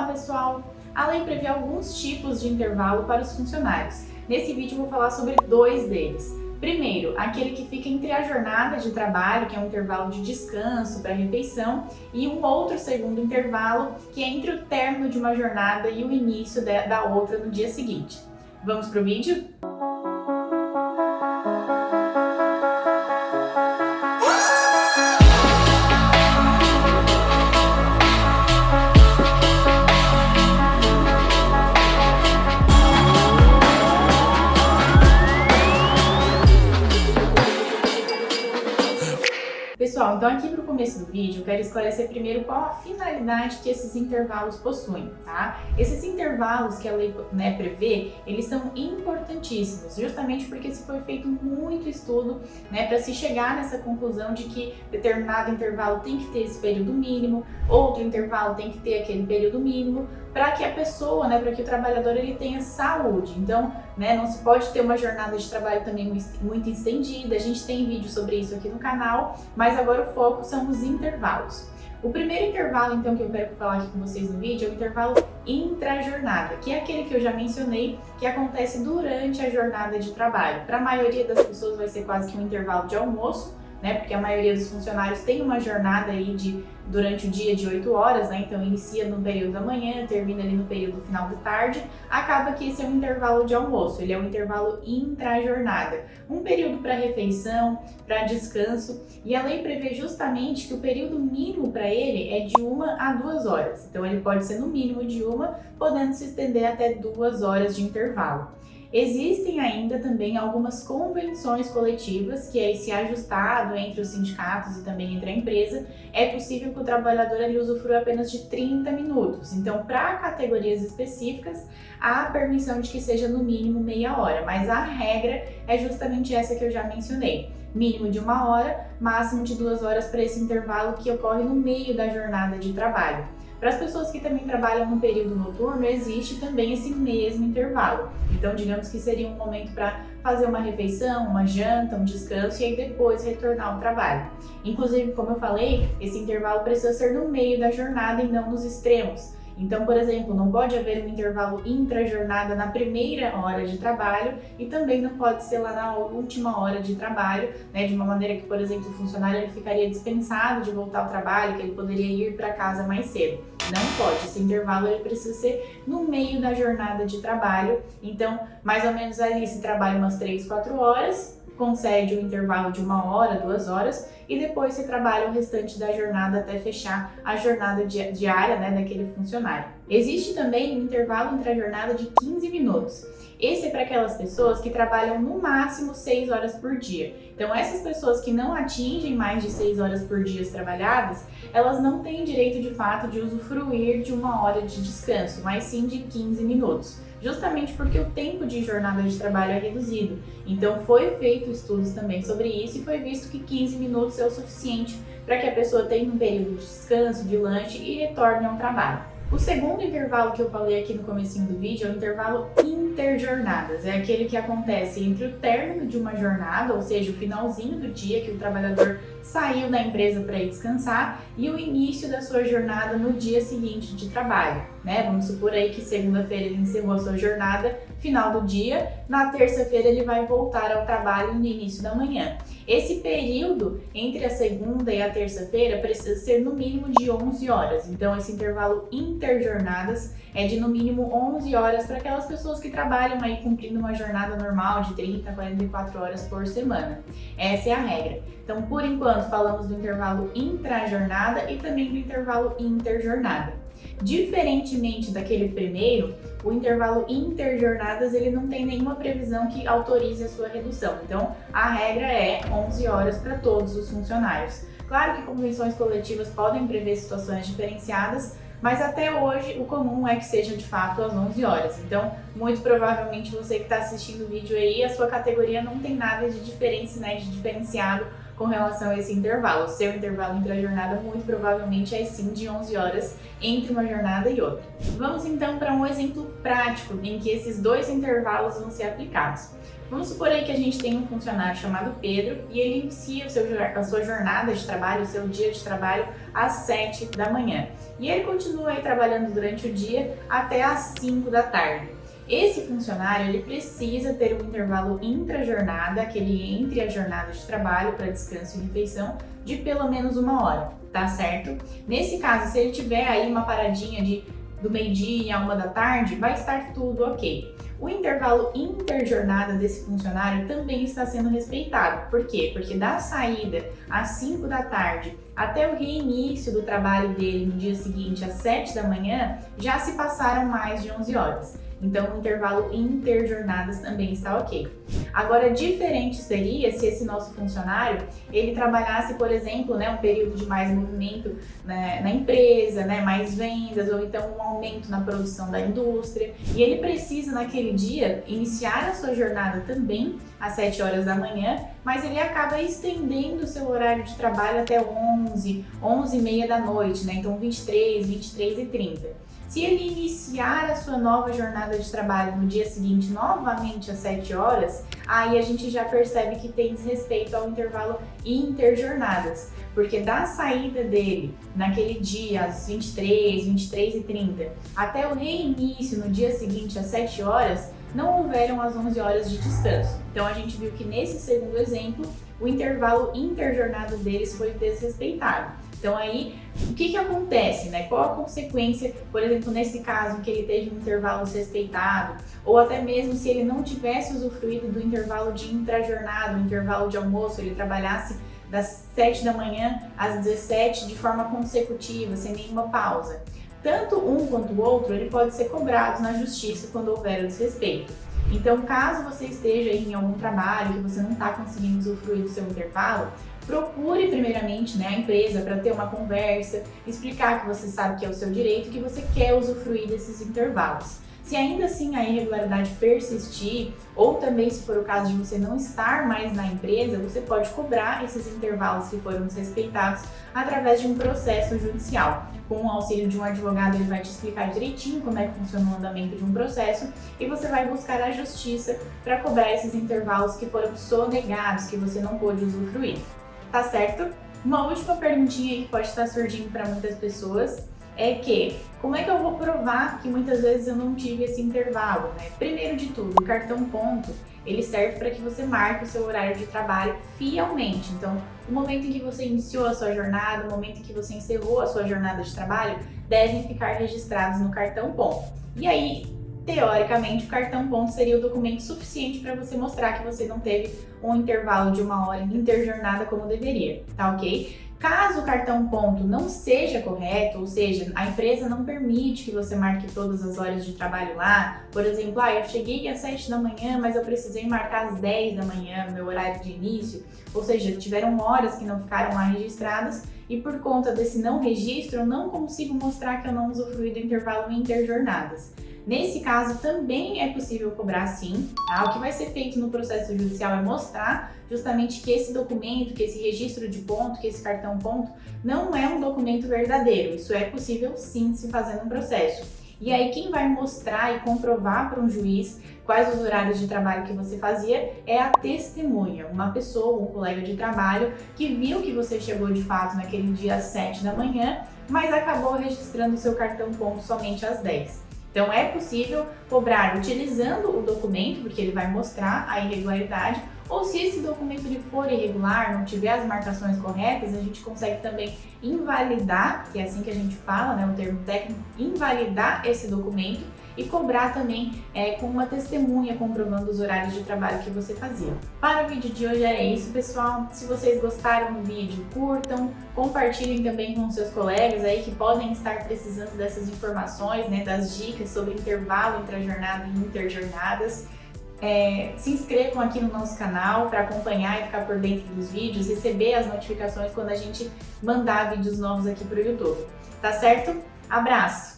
Olá pessoal! A lei prevê alguns tipos de intervalo para os funcionários. Nesse vídeo eu vou falar sobre dois deles. Primeiro, aquele que fica entre a jornada de trabalho, que é um intervalo de descanso para refeição, e um outro segundo intervalo, que é entre o término de uma jornada e o início da outra no dia seguinte. Vamos para o vídeo? Pessoal, então aqui para o começo do vídeo eu quero esclarecer primeiro qual a finalidade que esses intervalos possuem, tá? Esses intervalos que a lei prevê, eles são importantíssimos, justamente porque se foi feito muito estudo, para se chegar nessa conclusão de que determinado intervalo tem que ter esse período mínimo, outro intervalo tem que ter aquele período mínimo, para que a pessoa, para que o trabalhador ele tenha saúde. Então, não se pode ter uma jornada de trabalho também muito estendida. A gente tem vídeo sobre isso aqui no canal, mas agora o foco são os intervalos. O primeiro intervalo, então, que eu quero falar aqui com vocês no vídeo é o intervalo intra-jornada, que é aquele que eu já mencionei, que acontece durante a jornada de trabalho. Para a maioria das pessoas vai ser quase que um intervalo de almoço, porque a maioria dos funcionários tem uma jornada aí durante o dia de 8 horas, então inicia no período da manhã, termina ali no período final da tarde, acaba que esse é um intervalo de almoço, ele é um intervalo intra-jornada, um período para refeição, para descanso, e a lei prevê justamente que o período mínimo para ele é de 1 a 2 horas, então ele pode ser no mínimo de 1, podendo se estender até 2 horas de intervalo. Existem ainda também algumas convenções coletivas que se ajustado entre os sindicatos e também entre a empresa, é possível que o trabalhador ele usufrua apenas de 30 minutos. Então, para categorias específicas, há a permissão de que seja no mínimo meia hora, mas a regra é justamente essa que eu já mencionei. Mínimo de 1 hora, máximo de 2 horas para esse intervalo que ocorre no meio da jornada de trabalho. Para as pessoas que também trabalham no período noturno, existe também esse mesmo intervalo. Então, digamos que seria um momento para fazer uma refeição, uma janta, um descanso e aí depois retornar ao trabalho. Inclusive, como eu falei, esse intervalo precisa ser no meio da jornada e não nos extremos. Então, por exemplo, não pode haver um intervalo intra-jornada na primeira hora de trabalho e também não pode ser lá na última hora de trabalho, de uma maneira que, por exemplo, o funcionário ele ficaria dispensado de voltar ao trabalho, que ele poderia ir para casa mais cedo. Não pode, esse intervalo ele precisa ser no meio da jornada de trabalho, então, mais ou menos ali se trabalha umas 3, 4 horas, concede um intervalo de 1 hora, 2 horas e depois você trabalha o restante da jornada até fechar a jornada diária daquele funcionário. Existe também um intervalo entre a jornada de 15 minutos. Esse é para aquelas pessoas que trabalham no máximo 6 horas por dia. Então essas pessoas que não atingem mais de 6 horas por dia trabalhadas, elas não têm direito de fato de usufruir de 1 hora de descanso, mas sim de 15 minutos. Justamente porque o tempo de jornada de trabalho é reduzido. Então foi feito estudos também sobre isso e foi visto que 15 minutos é o suficiente para que a pessoa tenha um período de descanso, de lanche e retorne ao trabalho. O segundo intervalo que eu falei aqui no comecinho do vídeo é o intervalo interjornadas. É aquele que acontece entre o término de uma jornada, ou seja, o finalzinho do dia que o trabalhador saiu da empresa para ir descansar, e o início da sua jornada no dia seguinte de trabalho. Vamos supor aí que segunda-feira ele encerrou a sua jornada, final do dia, na terça-feira ele vai voltar ao trabalho no início da manhã. Esse período entre a segunda e a terça-feira precisa ser no mínimo de 11 horas. Então esse intervalo interjornadas é de no mínimo 11 horas para aquelas pessoas que trabalham aí cumprindo uma jornada normal de 30 a 44 horas por semana. Essa é a regra. Então, por enquanto, falamos do intervalo intra-jornada e também do intervalo interjornada. Diferentemente daquele primeiro, o intervalo interjornadas ele não tem nenhuma previsão que autorize a sua redução. Então, a regra é 11 horas para todos os funcionários. Claro que convenções coletivas podem prever situações diferenciadas, mas até hoje o comum é que seja de fato às 11 horas. Então, muito provavelmente você que está assistindo o vídeo aí, a sua categoria não tem nada de diferença, de diferenciado com relação a esse intervalo. O seu intervalo entre a jornada muito provavelmente é sim de 11 horas entre uma jornada e outra. Vamos então para um exemplo prático em que esses dois intervalos vão ser aplicados. Vamos supor aí que a gente tem um funcionário chamado Pedro e ele inicia a sua jornada de trabalho, o seu dia de trabalho às 7 da manhã. E ele continua aí trabalhando durante o dia até às 5 da tarde. Esse funcionário ele precisa ter um intervalo intra-jornada, aquele entre a jornada de trabalho para descanso e refeição, de pelo menos 1 hora, tá certo? Nesse caso, se ele tiver aí uma paradinha do meio-dia a 1 da tarde, vai estar tudo ok. O intervalo interjornada desse funcionário também está sendo respeitado. Por quê? Porque da saída às 5 da tarde até o reinício do trabalho dele no dia seguinte às 7 da manhã, já se passaram mais de 11 horas. Então, o intervalo interjornadas também está ok. Agora, diferente seria se esse nosso funcionário, ele trabalhasse, por exemplo, um período de mais movimento na empresa, mais vendas, ou então um aumento na produção da indústria, e ele precisa, naquele dia, iniciar a sua jornada também às 7 horas da manhã, mas ele acaba estendendo o seu horário de trabalho até 11, 11h30 da noite, então 23, 23h30. Se ele iniciar a sua nova jornada de trabalho no dia seguinte, novamente às 7 horas, aí a gente já percebe que tem desrespeito ao intervalo interjornadas, porque da saída dele naquele dia às 23, 23h30, até o reinício no dia seguinte às 7 horas, não houveram as 11 horas de descanso. Então a gente viu que nesse segundo exemplo, o intervalo interjornada deles foi desrespeitado. Então aí, o que acontece, Qual a consequência, por exemplo, nesse caso em que ele teve um intervalo desrespeitado, ou até mesmo se ele não tivesse usufruído do intervalo de intrajornada, o intervalo de almoço, ele trabalhasse das 7 da manhã às 17 de forma consecutiva, sem nenhuma pausa. Tanto um quanto o outro, ele pode ser cobrado na justiça quando houver o desrespeito. Então, caso você esteja em algum trabalho que você não está conseguindo usufruir do seu intervalo, procure primeiramente a empresa para ter uma conversa, explicar que você sabe que é o seu direito e que você quer usufruir desses intervalos. Se ainda assim a irregularidade persistir, ou também se for o caso de você não estar mais na empresa, você pode cobrar esses intervalos que foram desrespeitados através de um processo judicial. Com o auxílio de um advogado, ele vai te explicar direitinho como é que funciona o andamento de um processo e você vai buscar a justiça para cobrar esses intervalos que foram sonegados, que você não pôde usufruir. Tá certo? Uma última perguntinha que pode estar surgindo para muitas pessoas é que, como é que eu vou provar que muitas vezes eu não tive esse intervalo, Primeiro de tudo, o cartão ponto, ele serve para que você marque o seu horário de trabalho fielmente. Então, o momento em que você iniciou a sua jornada, o momento em que você encerrou a sua jornada de trabalho, devem ficar registrados no cartão ponto. E aí, teoricamente, o cartão ponto seria o documento suficiente para você mostrar que você não teve um intervalo de 1 hora interjornada como deveria, tá ok? Caso o cartão ponto não seja correto, ou seja, a empresa não permite que você marque todas as horas de trabalho lá, por exemplo, eu cheguei às 7 da manhã, mas eu precisei marcar às 10 da manhã, no meu horário de início, ou seja, tiveram horas que não ficaram lá registradas e por conta desse não registro, eu não consigo mostrar que eu não usufruí do intervalo interjornadas. Nesse caso, também é possível cobrar sim, tá? O que vai ser feito no processo judicial é mostrar justamente que esse documento, que esse registro de ponto, que esse cartão ponto, não é um documento verdadeiro. Isso é possível sim se fazer no processo. E aí quem vai mostrar e comprovar para um juiz quais os horários de trabalho que você fazia é a testemunha, uma pessoa, um colega de trabalho que viu que você chegou de fato naquele dia às 7 da manhã, mas acabou registrando o seu cartão ponto somente às 10. Então é possível cobrar utilizando o documento, porque ele vai mostrar a irregularidade, ou se esse documento ele for irregular, não tiver as marcações corretas, a gente consegue também invalidar, que é assim que a gente fala, o termo técnico, invalidar esse documento e cobrar também com uma testemunha comprovando os horários de trabalho que você fazia. Para o vídeo de hoje é isso, pessoal. Se vocês gostaram do vídeo, curtam, compartilhem também com seus colegas aí que podem estar precisando dessas informações, das dicas sobre intervalo entre a jornada e interjornadas. Se inscrevam aqui no nosso canal para acompanhar e ficar por dentro dos vídeos, receber as notificações quando a gente mandar vídeos novos aqui para o YouTube. Tá certo? Abraço!